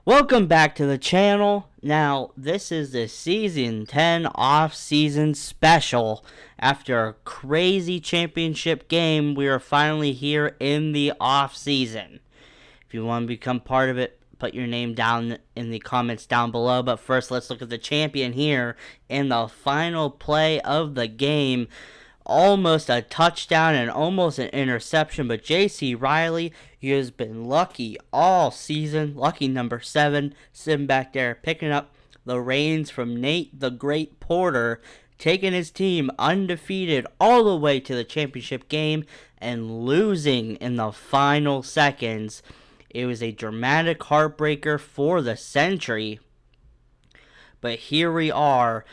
Welcome back to the channel. Now, this is the Season 10 off-season special. After a crazy championship game, we are finally here in the off-season. If you want to become part of it, put your name down in the comments down below. But first, let's look at the champion here in the final play of the game. Almost a touchdown and almost an interception, but J.C. Riley, he has been lucky all season. Lucky number 7, sitting back there, picking up the reins from Nate the Great Porter, taking his team undefeated all the way to the championship game and losing in the final seconds. It was a dramatic heartbreaker for the century. But here we are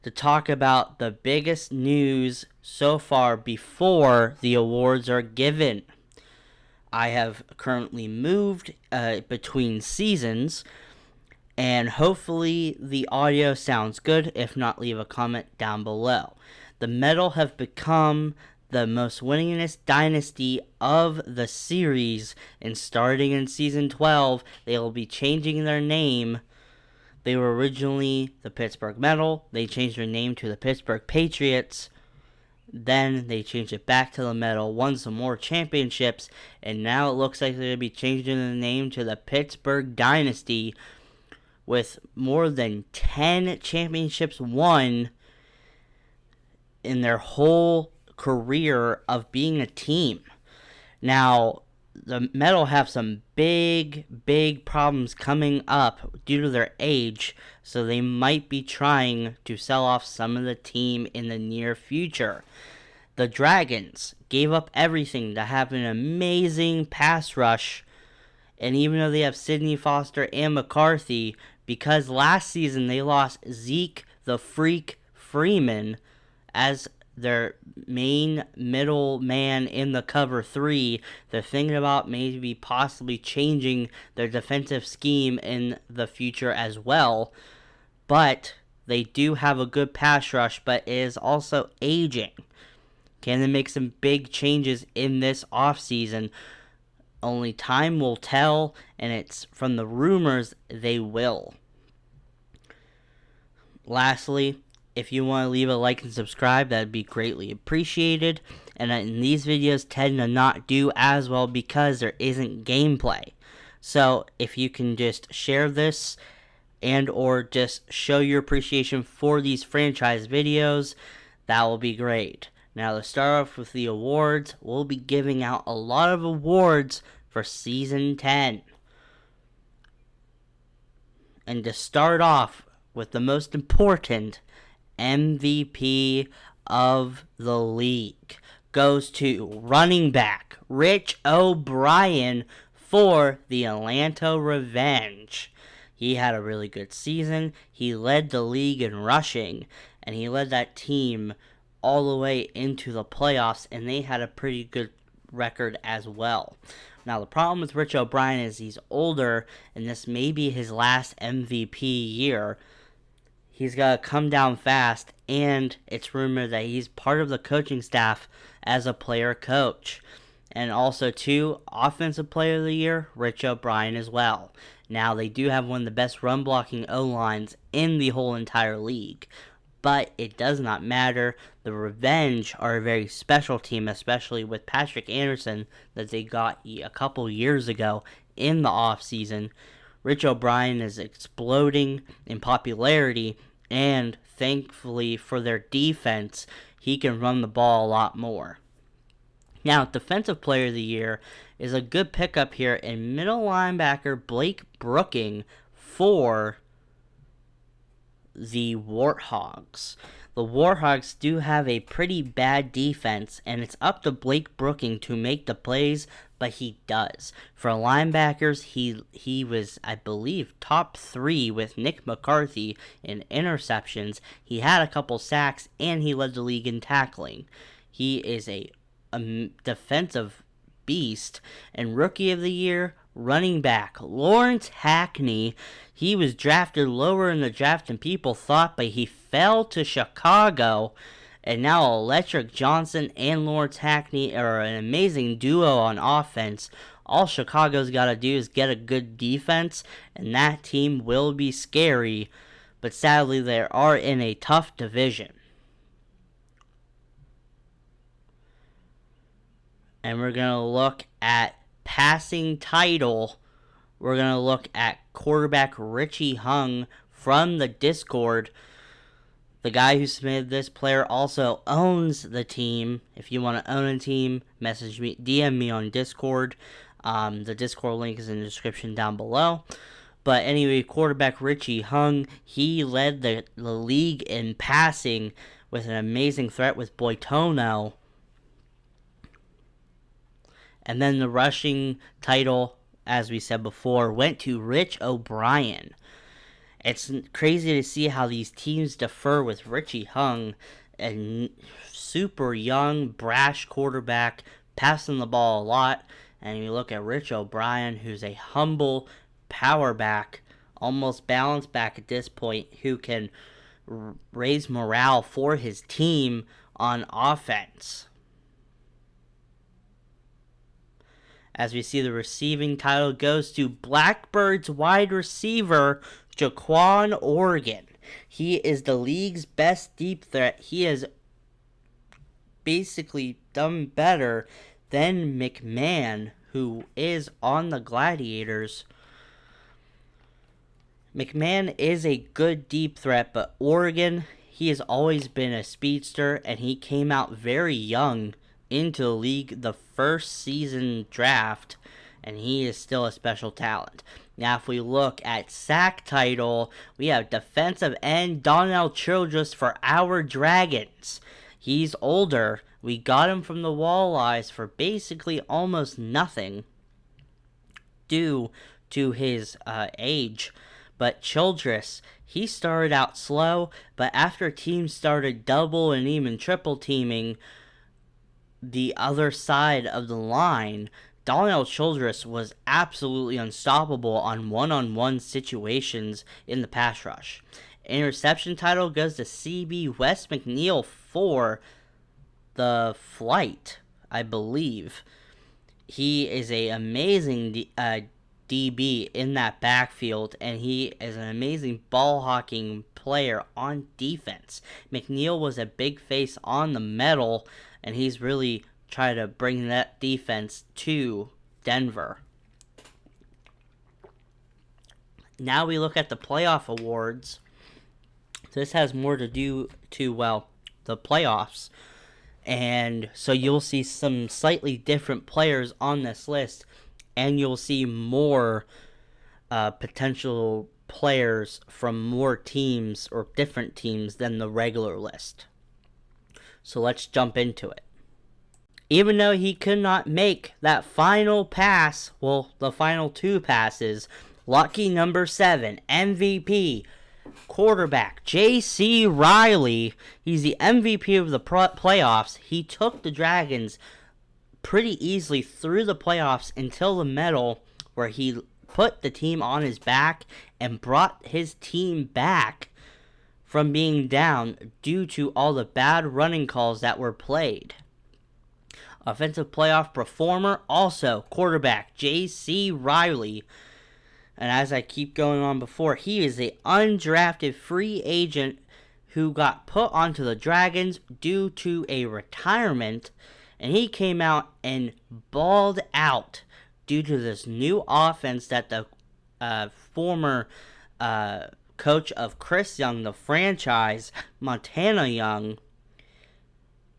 to talk about the biggest news so far before the awards are given. I have currently moved between seasons, and hopefully the audio sounds good. If not, leave a comment down below. The Metal have become the most winningest dynasty of the series, and starting in Season 12, they will be changing their name. They were originally the Pittsburgh Metal. They changed their name to the Pittsburgh Patriots. Then they changed it back to the Metal, won some more championships, and now it looks like they're going to be changing the name to the Pittsburgh Dynasty, with more than 10 championships won in their whole career of being a team. Now, the Metal have some big problems coming up due to their age, so they might be trying to sell off some of the team in the near future. The Dragons gave up everything to have an amazing pass rush, and even though they have Sidney Foster and McCarthy, because last season they lost Zeke the Freak Freeman as their main middle man in the cover 3, they're thinking about maybe possibly changing their defensive scheme in the future as well. But they do have a good pass rush, but it is also aging. Can they make some big changes in this offseason? Only time will tell, and it's from the rumors they will. Lastly, if you want to leave a like and subscribe, that would be greatly appreciated. And these videos tend to not do as well because there isn't gameplay. So if you can just share this and or just show your appreciation for these franchise videos, that will be great. Now, to start off with the awards, we'll be giving out a lot of awards for Season 10. And to start off with the most important, MVP of the league goes to running back Rich O'Brien for the Atlanta Revenge. He had a really good season. He led the league in rushing, and he led that team all the way into the playoffs, and they had a pretty good record as well. Now, the problem with Rich O'Brien is he's older, and this may be his last MVP year. He's got to come down fast, and it's rumored that he's part of the coaching staff as a player coach. And also, too, Offensive Player of the Year, Rich O'Brien as well. Now, they do have one of the best run-blocking O-lines in the whole entire league. But it does not matter. The Revenge are a very special team, especially with Patrick Anderson that they got a couple years ago in the offseason. Rich O'Brien is exploding in popularity, and thankfully for their defense, he can run the ball a lot more. Now, Defensive Player of the Year is a good pickup here in middle linebacker Blake Brooking for the Warthogs. The Warthogs do have a pretty bad defense, and it's up to Blake Brooking to make the plays, but he does. For linebackers, he was, I believe, top 3 with Nick McCarthy in interceptions. He had a couple sacks, and he led the league in tackling. He is a defensive beast. And Rookie of the Year, running back Lawrence Hackney. He was drafted lower in the draft than people thought, but he fell to Chicago. And now Electric Johnson and Lawrence Hackney are an amazing duo on offense. All Chicago's got to do is get a good defense, and that team will be scary. But sadly, they are in a tough division. And we're going to look at passing title. We're going to look at quarterback Richie Hung from the Discord. The guy who submitted this player also owns the team. If you want to own a team, message me, DM me on Discord. The Discord link is in the description down below. But anyway, quarterback Richie Hung, he led the league in passing with an amazing threat with Boitono. And then the rushing title, as we said before, went to Rich O'Brien. It's crazy to see how these teams differ with Richie Hung, a super young, brash quarterback, passing the ball a lot. And you look at Rich O'Brien, who's a humble power back, almost balanced back at this point, who can raise morale for his team on offense. As we see, the receiving title goes to Blackbirds wide receiver Jaquan Oregon. He is the league's best deep threat. He has basically done better than McMahon, who is on the Gladiators. McMahon is a good deep threat, but Oregon, he has always been a speedster, and he came out very young into the league the first season draft, and he is still a special talent. Now, if we look at sack title, we have defensive end Donnell Childress for our Dragons. He's older. We got him from the Walleyes for basically almost nothing due to his age. But Childress, he started out slow, but after teams started double and even triple teaming the other side of the line, Donnell Childress was absolutely unstoppable on one-on-one situations in the pass rush. Interception title goes to CB West McNeil for the flight, I believe. He is an amazing DB in that backfield, and he is an amazing ball-hawking player on defense. McNeil was a big face on the metal, and he's really tried to bring that defense to Denver. Now we look at the playoff awards. This has more to do to, well, the playoffs. And so you'll see some slightly different players on this list, and you'll see more potential players from more teams or different teams than the regular list. So let's jump into it. Even though he could not make that final pass, well, the final two passes, lucky number 7, MVP, quarterback J.C. Riley, he's the MVP of the playoffs. He took the Dragons pretty easily through the playoffs until the middle, where he put the team on his back and brought his team back from being down due to all the bad running calls that were played. Offensive playoff performer, also quarterback J.C. Riley. And as I keep going on before, he is an undrafted free agent who got put onto the Dragons due to a retirement. And he came out and balled out due to this new offense that the former coach of Chris Young, the franchise, Montana Young,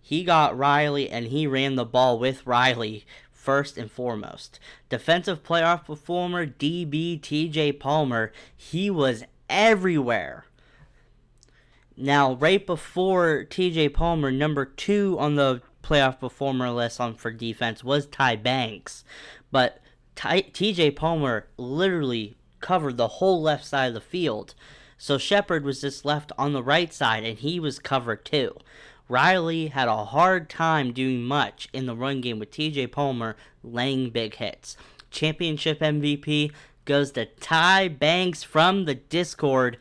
he got Riley and he ran the ball with Riley first and foremost. Defensive playoff performer, DB TJ Palmer, he was everywhere. Now, right before TJ Palmer, number 2 on the playoff performer list for defense was Ty Banks. But TJ Palmer literally covered the whole left side of the field. So Shepard was just left on the right side, and he was covered too. Riley had a hard time doing much in the run game with TJ Palmer laying big hits. Championship MVP goes to Ty Banks from the Discord.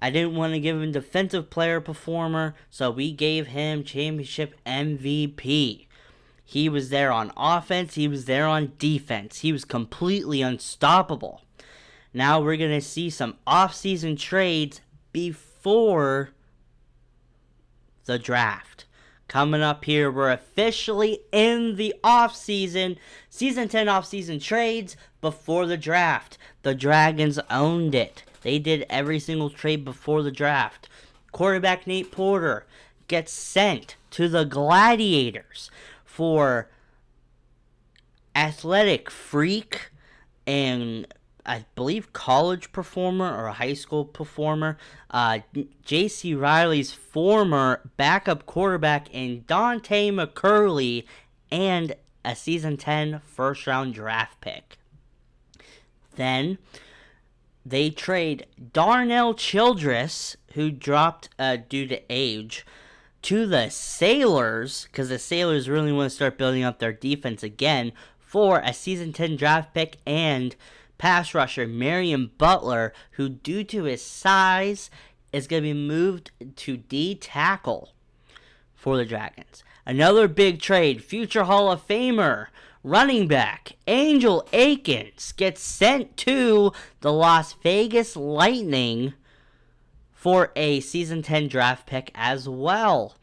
I didn't want to give him defensive player performer, so we gave him championship MVP. He was there on offense. He was there on defense. He was completely unstoppable. Now we're going to see some off-season trades before the draft. Coming up here, we're officially in the off-season. Season 10 off-season trades before the draft. The Dragons owned it. They did every single trade before the draft. Quarterback Nate Porter gets sent to the Gladiators for athletic freak and I believe college performer or a high school performer, J.C. Riley's former backup quarterback in Dante McCurley, and a Season 10 first-round draft pick. Then they trade Darnell Childress, who dropped due to age, to the Sailors, because the Sailors really want to start building up their defense again, for a Season 10 draft pick and pass rusher Marion Butler, who due to his size is going to be moved to D tackle for the Dragons. Another big trade, future Hall of Famer running back Angel Akins gets sent to the Las Vegas Lightning for a Season 10 draft pick as well.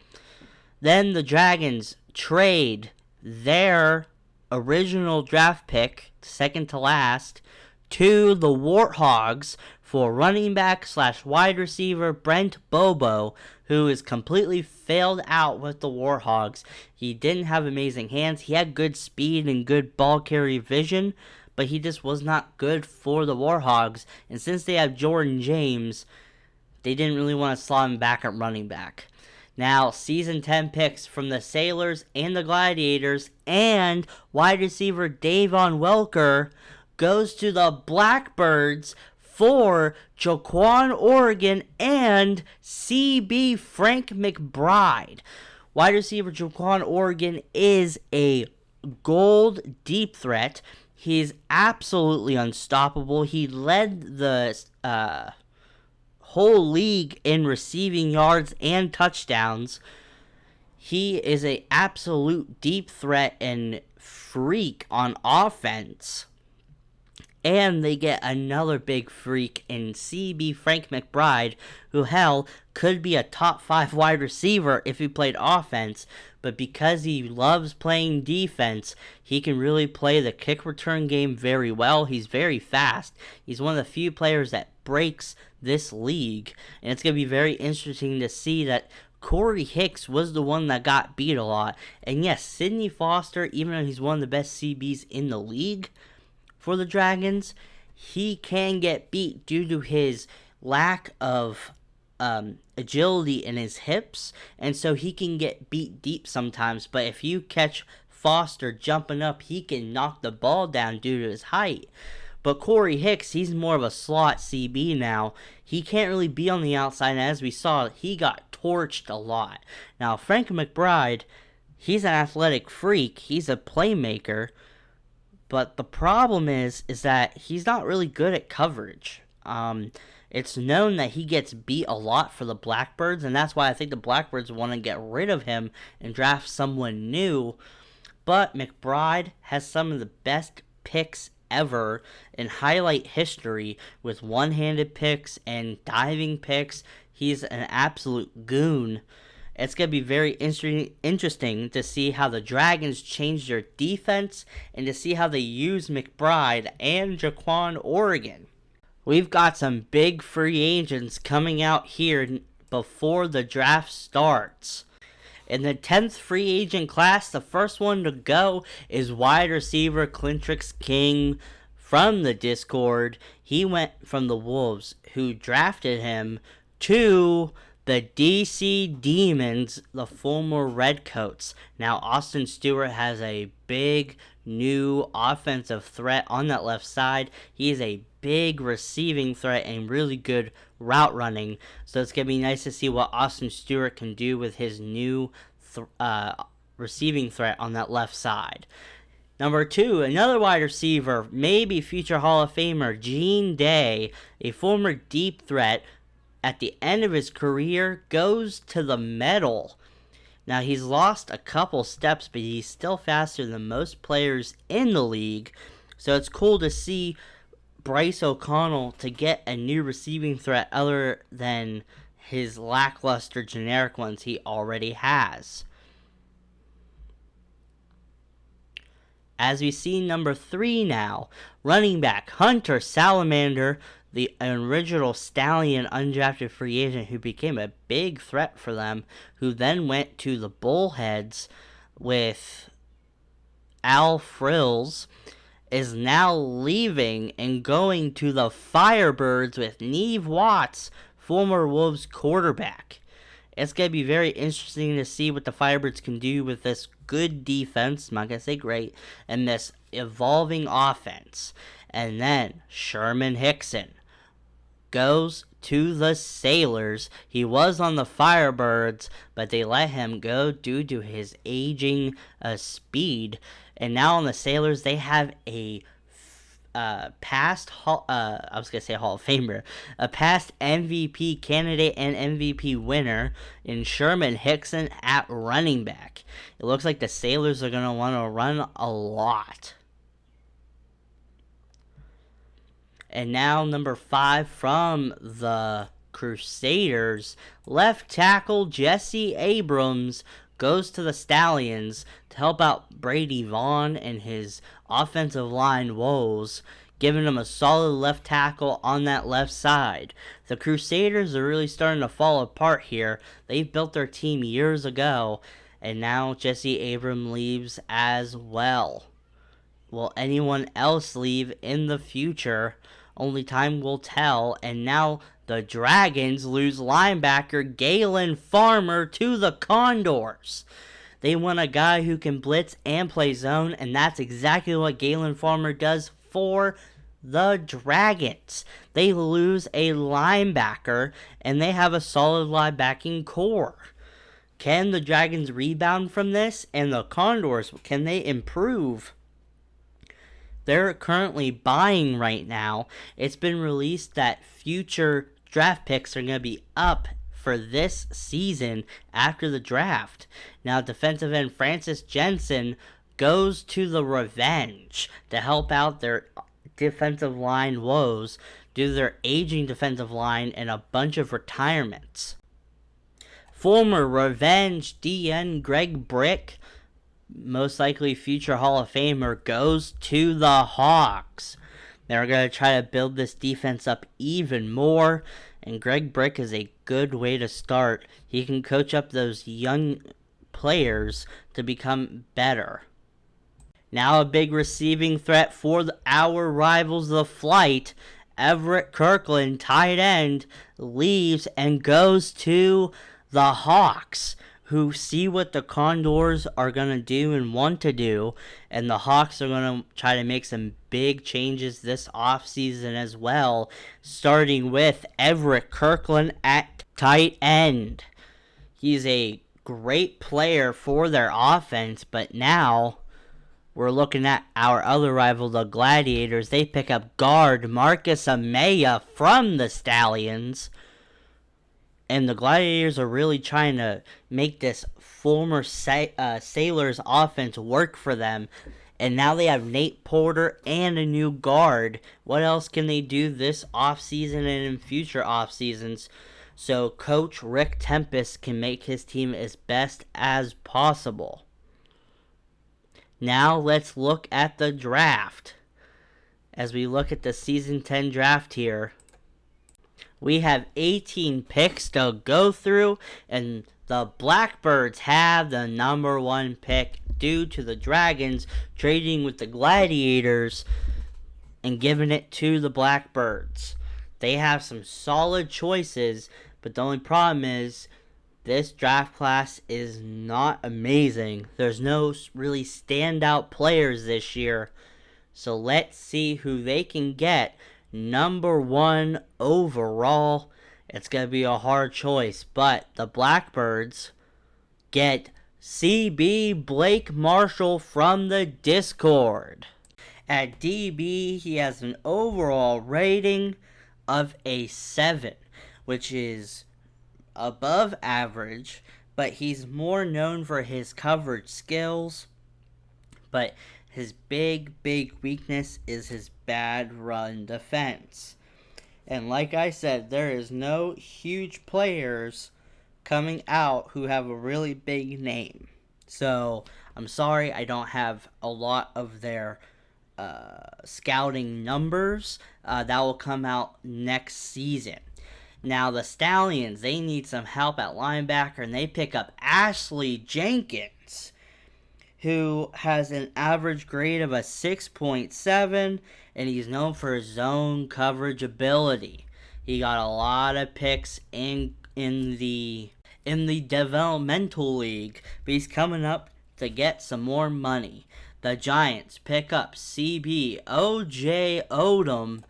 Then the Dragons trade their original draft pick, second to last, to the Warthogs for running back / wide receiver Brent Bobo, who is completely failed out with the Warthogs. He didn't have amazing hands. He had good speed and good ball carry vision, but he just was not good for the Warthogs. And since they have Jordan James, they didn't really want to slot him back at running back. Now, Season 10 picks from the Sailors and the Gladiators and wide receiver Davon Welker goes to the Blackbirds for Jaquan Oregon and CB Frank McBride. Wide receiver Jaquan Oregon is a gold deep threat. He's absolutely unstoppable. He led the whole league in receiving yards and touchdowns. He is an absolute deep threat and freak on offense. And they get another big freak in CB Frank McBride, who, hell, could be a top 5 wide receiver if he played offense. But because he loves playing defense, he can really play the kick return game very well. He's very fast. He's one of the few players that breaks this league. And it's going to be very interesting to see that Corey Hicks was the one that got beat a lot. And yes, Sidney Foster, even though he's one of the best CBs in the league for the Dragons, he can get beat due to his lack of agility in his hips, and so he can get beat deep sometimes. But if you catch Foster jumping up, he can knock the ball down due to his height. But Corey Hicks, he's more of a slot CB now. He can't really be on the outside, and as we saw, he got torched a lot. Now, Frank McBride, he's an athletic freak. He's a playmaker. But the problem is that he's not really good at coverage. It's known that he gets beat a lot for the Blackbirds, and that's why I think the Blackbirds want to get rid of him and draft someone new. But McBride has some of the best picks ever in highlight history with one-handed picks and diving picks. He's an absolute goon. It's going to be very interesting to see how the Dragons change their defense and to see how they use McBride and Jaquan Oregon. We've got some big free agents coming out here before the draft starts. In the 10th free agent class, the first one to go is wide receiver Clintrix King from the Discord. He went from the Wolves, who drafted him, to the DC Demons, the former Redcoats. Now, Austin Stewart has a big new offensive threat on that left side. He is a big receiving threat and really good route running. So it's going to be nice to see what Austin Stewart can do with his new receiving threat on that left side. Number 2, another wide receiver, maybe future Hall of Famer, Gene Day, a former deep threat. At the end of his career, goes to the metal Now, he's lost a couple steps, but he's still faster than most players in the league. So it's cool to see Bryce O'Connell to get a new receiving threat other than his lackluster generic ones he already has. As we see number 3 now, running back Hunter Salamander, the original Stallion undrafted free agent who became a big threat for them, who then went to the Bullheads with Al Frills, is now leaving and going to the Firebirds with Neve Watts, former Wolves quarterback. It's going to be very interesting to see what the Firebirds can do with this good defense, I'm not going to say great, and this evolving offense. And then Sherman Hickson goes to the Sailors. He was on the Firebirds, but they let him go due to his aging speed. And now on the Sailors, they have a past Hall of Famer, a past MVP candidate and MVP winner in Sherman Hickson at running back. It looks like the Sailors are going to want to run a lot. And now number 5 from the Crusaders, left tackle Jesse Abrams goes to the Stallions to help out Brady Vaughn and his offensive line woes, giving him a solid left tackle on that left side. The Crusaders are really starting to fall apart here. They've built their team years ago, and now Jesse Abrams leaves as well. Will anyone else leave in the future? Only time will tell. And now the Dragons lose linebacker Galen Farmer to the Condors. They want a guy who can blitz and play zone, and that's exactly what Galen Farmer does for the Dragons. They lose a linebacker, and they have a solid linebacking core. Can the Dragons rebound from this? And the Condors, can they improve? They're currently buying right now. It's been released that future draft picks are going to be up for this season after the draft. Now, defensive end Francis Jensen goes to the Revenge to help out their defensive line woes due to their aging defensive line and a bunch of retirements. Former Revenge DN Greg Brick, most likely future Hall of Famer, goes to the Hawks. They're going to try to build this defense up even more, and Greg Brick is a good way to start. He can coach up those young players to become better. Now a big receiving threat for our rivals, the Flight. Everett Kirkland, tight end, leaves and goes to the Hawks, who see what the Condors are going to do and want to do, and the Hawks are going to try to make some big changes this offseason as well, starting with Everett Kirkland at tight end. He's a great player for their offense, but now we're looking at our other rival, the Gladiators. They pick up guard Marcus Amaya from the Stallions. And the Gladiators are really trying to make this former Sailors offense work for them. And now they have Nate Porter and a new guard. What else can they do this offseason and in future offseasons? So Coach Rick Tempest can make his team as best as possible. Now let's look at the draft. As we look at the Season 10 draft here, we have 18 picks to go through, and the Blackbirds have the number 1 pick due to the Dragons trading with the Gladiators and giving it to the Blackbirds. They have some solid choices, but the only problem is this draft class is not amazing. There's no really standout players this year, so let's see who they can get. Number 1 overall, it's going to be a hard choice, but the Blackbirds get CB Blake Marshall from the Discord. At DB, he has an overall rating of a 7, which is above average, but he's more known for his coverage skills. But his big weakness is his bad run defense. And like I said, there is no huge players coming out who have a really big name. So I'm sorry I don't have a lot of their scouting numbers. That will come out next season. Now the Stallions, they need some help at linebacker, and they pick up Ashley Jenkins, who has an average grade of a 6.7, and he's known for his zone coverage ability. He got a lot of picks in the developmental league, but he's coming up to get some more money. The Giants pick up CB O.J. Odom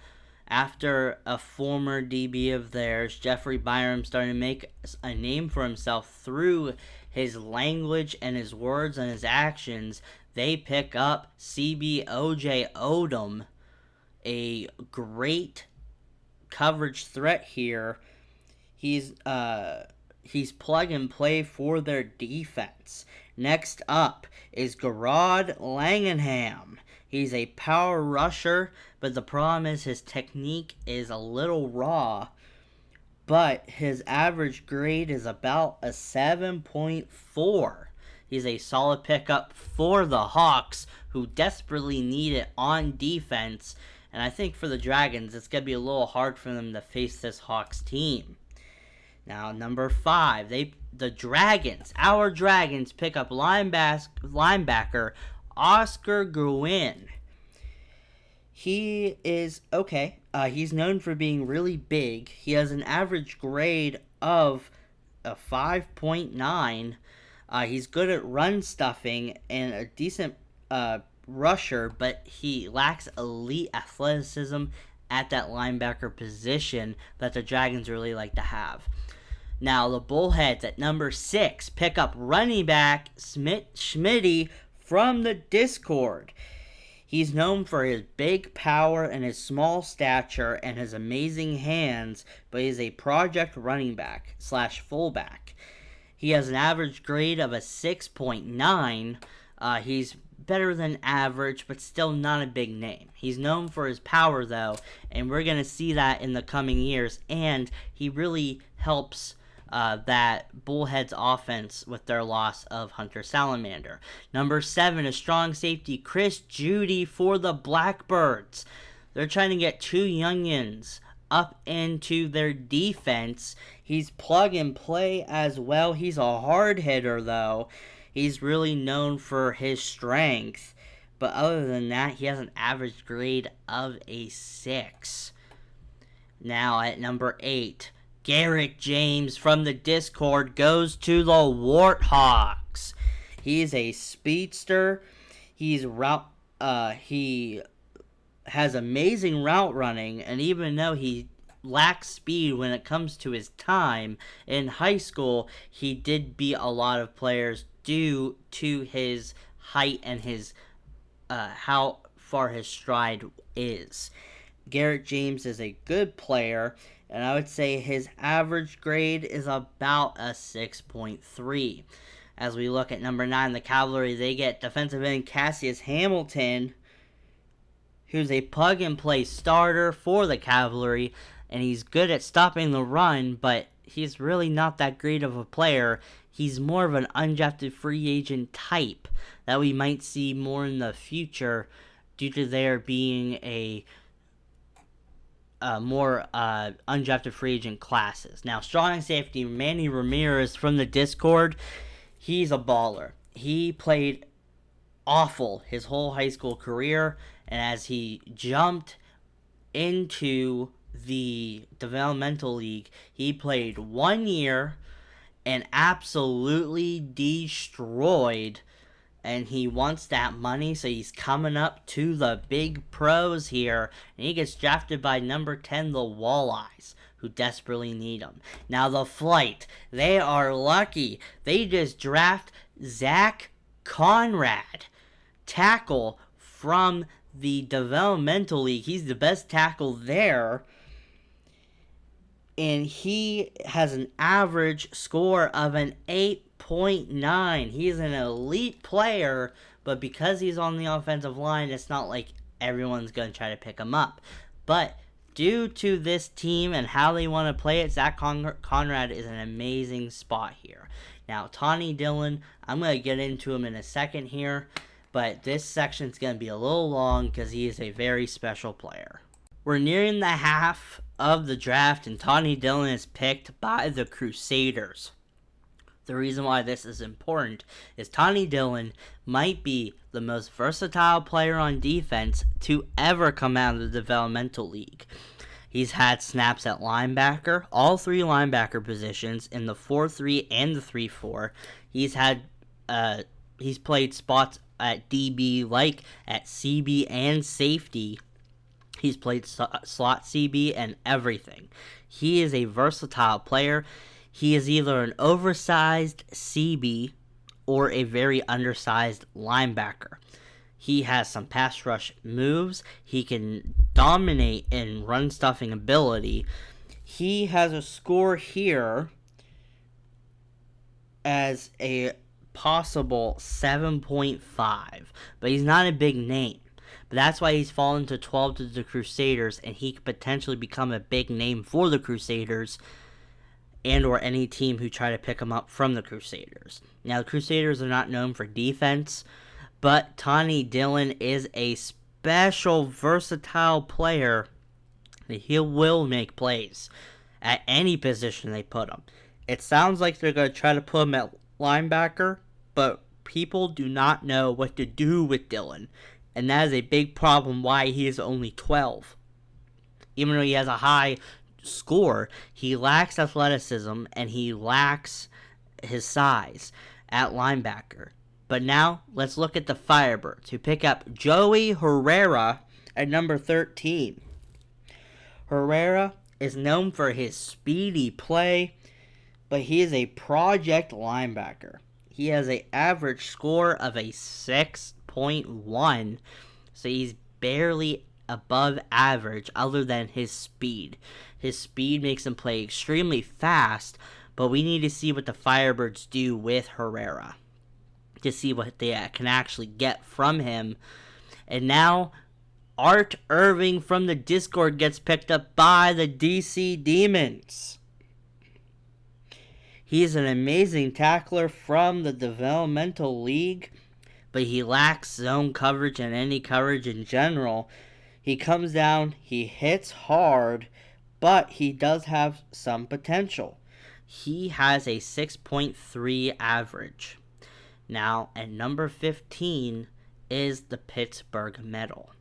after a former DB of theirs, Jeffrey Byram, started to make a name for himself through his language and his words and his actions. They pick up CB O.J. Odom, a great coverage threat here. He's plug and play for their defense. Next up is Garrod Langenham. He's a power rusher, but the problem is his technique is a little raw. But his average grade is about a 7.4. He's a solid pickup for the Hawks, who desperately need it on defense. And I think for the Dragons, it's going to be a little hard for them to face this Hawks team. Now, number 5, our Dragons pick up linebacker Oscar Gruen. He is okay. He's known for being really big. He has an average grade of a 5.9. He's good at run stuffing and a decent rusher, but he lacks elite athleticism at that linebacker position that the Dragons really like to have. Now, the Bullheads at number 6 pick up running back Schmitty from the Discord. He's known for his big power and his small stature and his amazing hands, but he's a project running back / fullback. He has an average grade of a 6.9. He's better than average, but still not a big name. He's known for his power, though, and we're going to see that in the coming years, and he really helps that Bullheads offense with their loss of Hunter Salamander. Number 7 is strong safety Chris Judy for the Blackbirds. They're trying to get 2 youngins up into their defense. He's plug and play as well. He's a hard hitter, though. He's really known for his strength. But other than that, he has an average grade of a 6. Now at number 8, Garrett James from the Discord goes to the Warthogs. He's a speedster. He has amazing route running, and even though he lacks speed when it comes to his time in high school, he did beat a lot of players due to his height and his how far his stride is. Garrett James is a good player, and I would say his average grade is about a 6.3. As we look at number 9, the Cavalry, they get defensive end Cassius Hamilton, who's a plug-and-play starter for the Cavalry, and he's good at stopping the run, but he's really not that great of a player. He's more of an undrafted free agent type that we might see more in the future due to there being a more undrafted free agent classes. Now, strong safety Manny Ramirez from the Discord, he's a baller. He played awful his whole high school career, and as he jumped into the developmental league, he played 1 year and absolutely destroyed, and he wants that money, so he's coming up to the big pros here, and he gets drafted by number 10, the Walleyes, who desperately need him. Now, the Flight, they are lucky. They just draft Zach Conrad, tackle from the developmental league. He's the best tackle there, and he has an average score of an 8.0. 6.9. He's an elite player, but because he's on the offensive line, it's not like everyone's going to try to pick him up. But due to this team and how they want to play it, Zach Conrad is an amazing spot here. Now, Tawny Dillon, I'm going to get into him in a second here, but this section's going to be a little long because he is a very special player. We're nearing the half of the draft, and Tawny Dillon is picked by the Crusaders. The reason why this is important is Tawny Dillon might be the most versatile player on defense to ever come out of the developmental league. He's had snaps at linebacker, all three linebacker positions in the 4-3 and the 3-4. He's played spots at DB like at CB and safety. He's played slot CB and everything. He is a versatile player. He is either an oversized CB or a very undersized linebacker. He has some pass rush moves. He can dominate in run stuffing ability. He has a score here as a possible 7.5, but he's not a big name. But that's why he's fallen to 12 to the Crusaders, and he could potentially become a big name for the Crusaders and or any team who try to pick him up from the Crusaders. Now, the Crusaders are not known for defense, but Tawny Dillon is a special, versatile player. He will make plays at any position they put him. It sounds like they're going to try to put him at linebacker, but people do not know what to do with Dillon, and that is a big problem why he is only 12. Even though he has a high score, he lacks athleticism and he lacks his size at linebacker. But now, let's look at the Firebirds, who pick up Joey Herrera at number 13. Herrera is known for his speedy play, but he is a project linebacker. He has an average score of a 6.1, so he's barely above average other than his speed. His speed makes him play extremely fast, but we need to see what the Firebirds do with Herrera to see what they can actually get from him. And now, Art Irving from the Discord gets picked up by the DC Demons. He's an amazing tackler from the developmental league, but he lacks zone coverage and any coverage in general. He comes down, he hits hard, but he does have some potential. He has a 6.3 average. Now, at number 15 is the Pittsburgh Medal.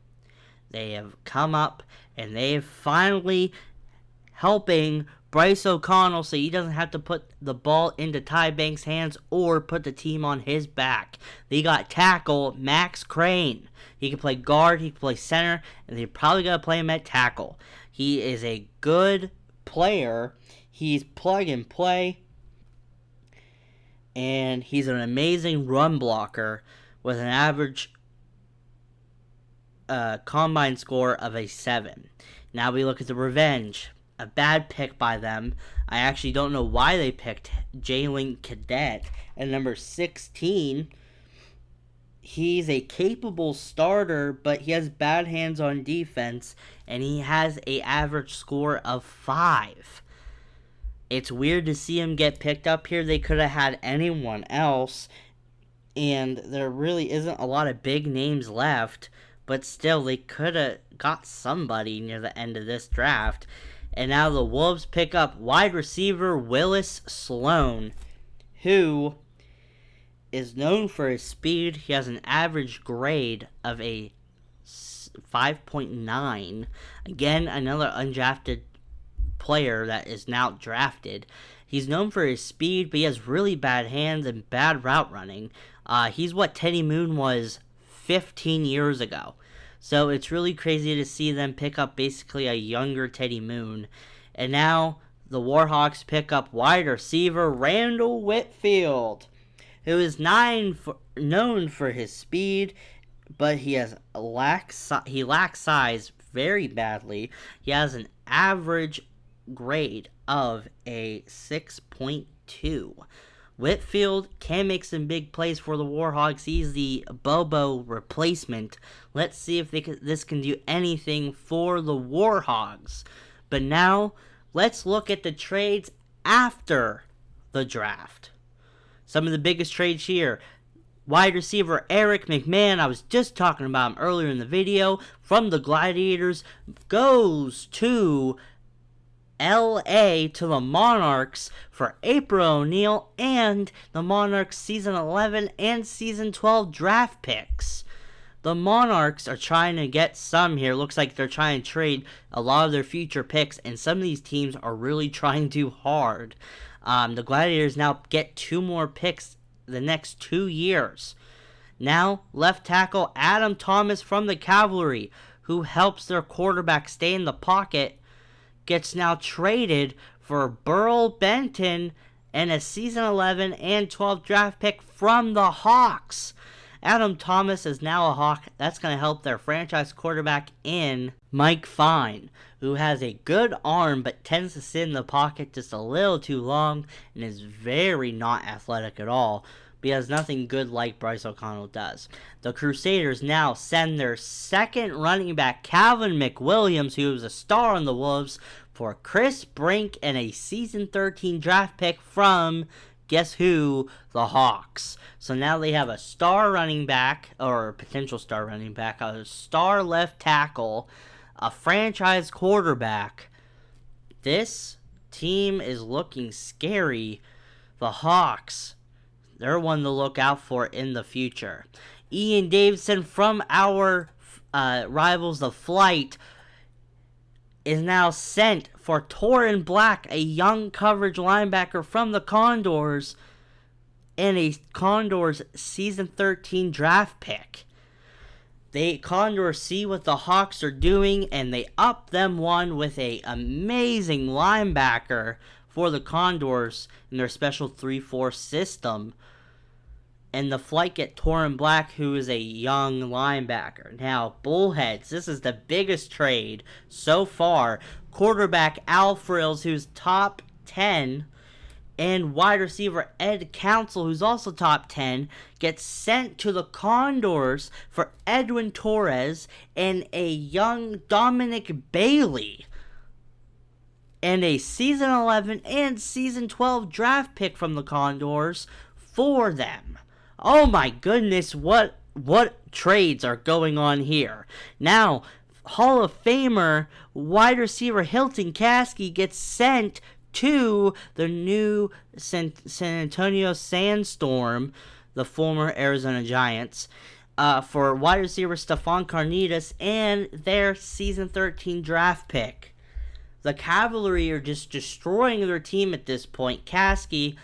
They have come up and they have finally helping Bryce O'Connell so he doesn't have to put the ball into Ty Banks' hands or put the team on his back. They got tackle Max Crane. He can play guard, he can play center, and they're probably going to play him at tackle. He is a good player. He's plug and play. And he's an amazing run blocker with an average combine score of a 7. Now we look at the Revenge. A bad pick by them. I actually don't know why they picked Jalen Cadet at number 16. He's a capable starter, but he has bad hands on defense, and he has an average score of 5. It's weird to see him get picked up here. They could have had anyone else, and there really isn't a lot of big names left, but still, they could have got somebody near the end of this draft. And now the Wolves pick up wide receiver Willis Sloan, who is known for his speed. He has an average grade of a 5.9. Again, another undrafted player that is now drafted. He's known for his speed, but he has really bad hands and bad route running. He's what Teddy Moon was 15 years ago. So it's really crazy to see them pick up basically a younger Teddy Moon. And now the Warhawks pick up wide receiver Randall Whitfield, who is known for his speed, but he lacks size very badly. He has an average grade of a 6.2, Whitfield can make some big plays for the Warhawks. He's the Bobo replacement. Let's see if this can do anything for the Warhogs. But now, let's look at the trades after the draft. Some of the biggest trades here. Wide receiver Eric McMahon, I was just talking about him earlier in the video, from the Gladiators, goes to LA to the Monarchs for April O'Neil and the Monarchs Season 11 and Season 12 draft picks. The Monarchs are trying to get some here. Looks like they're trying to trade a lot of their future picks, and some of these teams are really trying too hard. The Gladiators now get 2 more picks the next 2 years. Now, left tackle Adam Thomas from the Cavalry, who helps their quarterback stay in the pocket, gets now traded for Burl Benton and a Season 11 and 12 draft pick from the Hawks. Adam Thomas is now a Hawk. That's going to help their franchise quarterback in Mike Fine, who has a good arm but tends to sit in the pocket just a little too long and is very not athletic at all. But he has nothing good like Bryce O'Connell does. The Crusaders now send their second running back, Calvin McWilliams, who was a star on the Wolves, for Chris Brink and a Season 13 draft pick from, guess who? The Hawks. So now they have a star running back, or a potential star running back, a star left tackle, a franchise quarterback. This team is looking scary. The Hawks, they're one to look out for in the future. Ian Davidson from our rivals, the Flight, is now sent for Torin Black, a young coverage linebacker from the Condors, and a Condors Season 13 draft pick. The Condors see what the Hawks are doing, and they up them one with a amazing linebacker for the Condors in their special 3-4 system. And the Flight get Torin Black, who is a young linebacker. Now, Bullheads, this is the biggest trade so far. Quarterback Al Frills, who's top 10, and wide receiver Ed Council, who's also top 10, gets sent to the Condors for Edwin Torres and a young Dominic Bailey, and a Season 11 and Season 12 draft pick from the Condors for them. Oh my goodness, what trades are going on here? Now, Hall of Famer wide receiver Hilton Caskey gets sent to the new San Antonio Sandstorm, the former Arizona Giants, for wide receiver Stephon Carnitas and their Season 13 draft pick. The Cavalry are just destroying their team at this point. Caskey,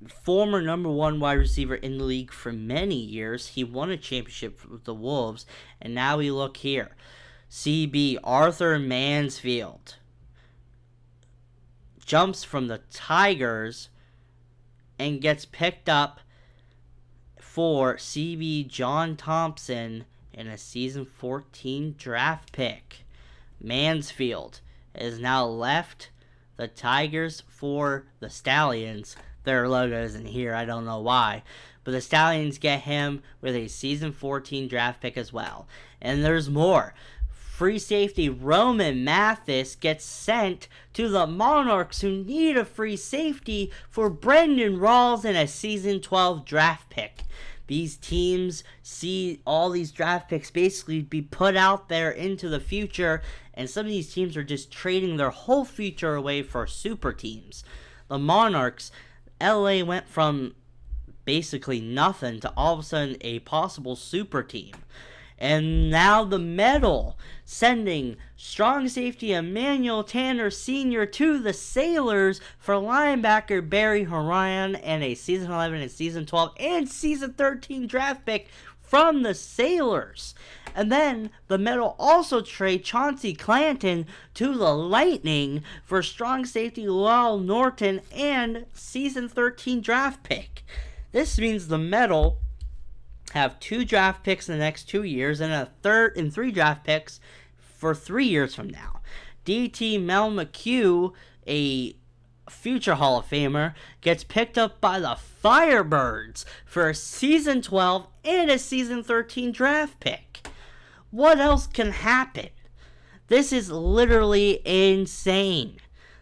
former number 1 wide receiver in the league for many years. He won a championship with the Wolves. And now we look here. CB Arthur Mansfield jumps from the Tigers and gets picked up for CB John Thompson in a Season 14 draft pick. Mansfield has now left the Tigers for the Stallions. Their logo isn't here, I don't know why. But the Stallions get him with a Season 14 draft pick as well. And there's more. Free safety Roman Mathis gets sent to the Monarchs, who need a free safety, for Brendan Rawls and a Season 12 draft pick. These teams see all these draft picks basically be put out there into the future, and some of these teams are just trading their whole future away for super teams. The Monarchs, LA went from basically nothing to all of a sudden a possible super team. And now the Metal sending strong safety Emmanuel Tanner Sr. to the Sailors for linebacker Barry Horion and a Season 11 and Season 12 and Season 13 draft pick from the Sailors. And then the Metal also trade Chauncey Clanton to the Lightning for strong safety Lowell Norton and Season 13 draft pick. This means the Metal have 2 draft picks in the next 2 years and a third and 3 draft picks for 3 years from now. DT Mel McHugh, a future Hall of Famer, gets picked up by the Firebirds for a Season 12 and a Season 13 draft pick. What else can happen? This is literally insane.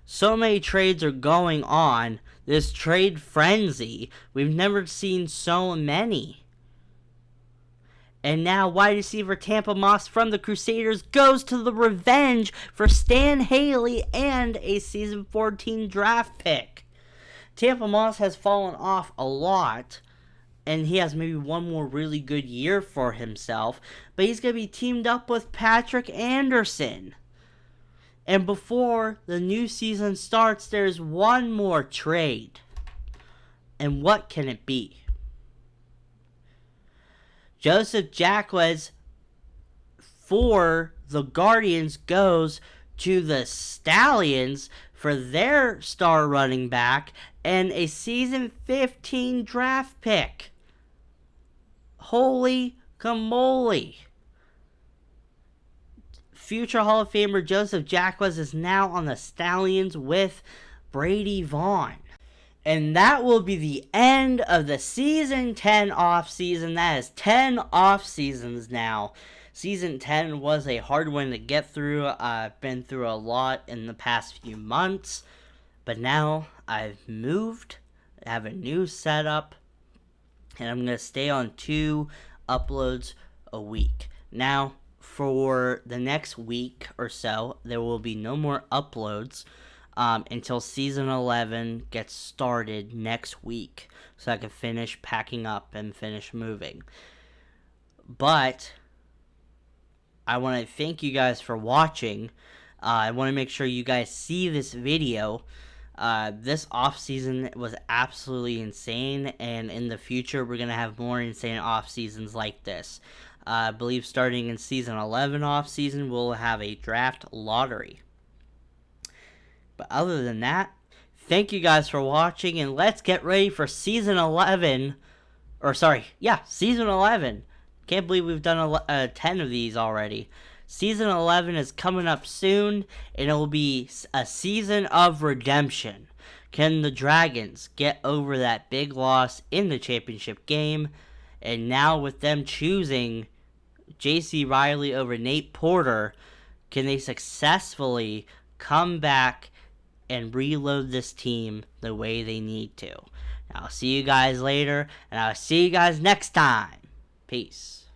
So many trades are going on. This trade frenzy. We've never seen so many. And now wide receiver Tampa Moss from the Crusaders goes to the revenge for Stan Haley and a Season 14 draft pick. Tampa Moss has fallen off a lot, and he has maybe one more really good year for himself, but he's going to be teamed up with Patrick Anderson. And before the new season starts, there's one more trade. And what can it be? Joseph Jacquez for the Guardians goes to the Stallions for their star running back and a Season 15 draft pick. Holy camole. Future Hall of Famer Joseph Jacquez is now on the Stallions with Brady Vaughn. And that will be the end of the Season 10 offseason. That is 10 off seasons now. Season 10 was a hard one to get through. I've been through a lot in the past few months. But now I've moved. I have a new setup. And I'm going to stay on 2 uploads a week. Now, for the next week or so, there will be no more uploads until Season 11 gets started next week, so I can finish packing up and finish moving. But I want to thank you guys for watching. I want to make sure you guys see this video. This off season was absolutely insane, and in the future we're going to have more insane off seasons like this. I believe starting in Season 11 off season, we'll have a draft lottery. But other than that, thank you guys for watching, and let's get ready for Season 11. Season 11. Can't believe we've done 10 of these already. Season 11 is coming up soon, and it will be a season of redemption. Can the Dragons get over that big loss in the championship game? And now with them choosing J.C. Riley over Nate Porter, can they successfully come back and reload this team the way they need to? I'll see you guys later, and I'll see you guys next time. Peace.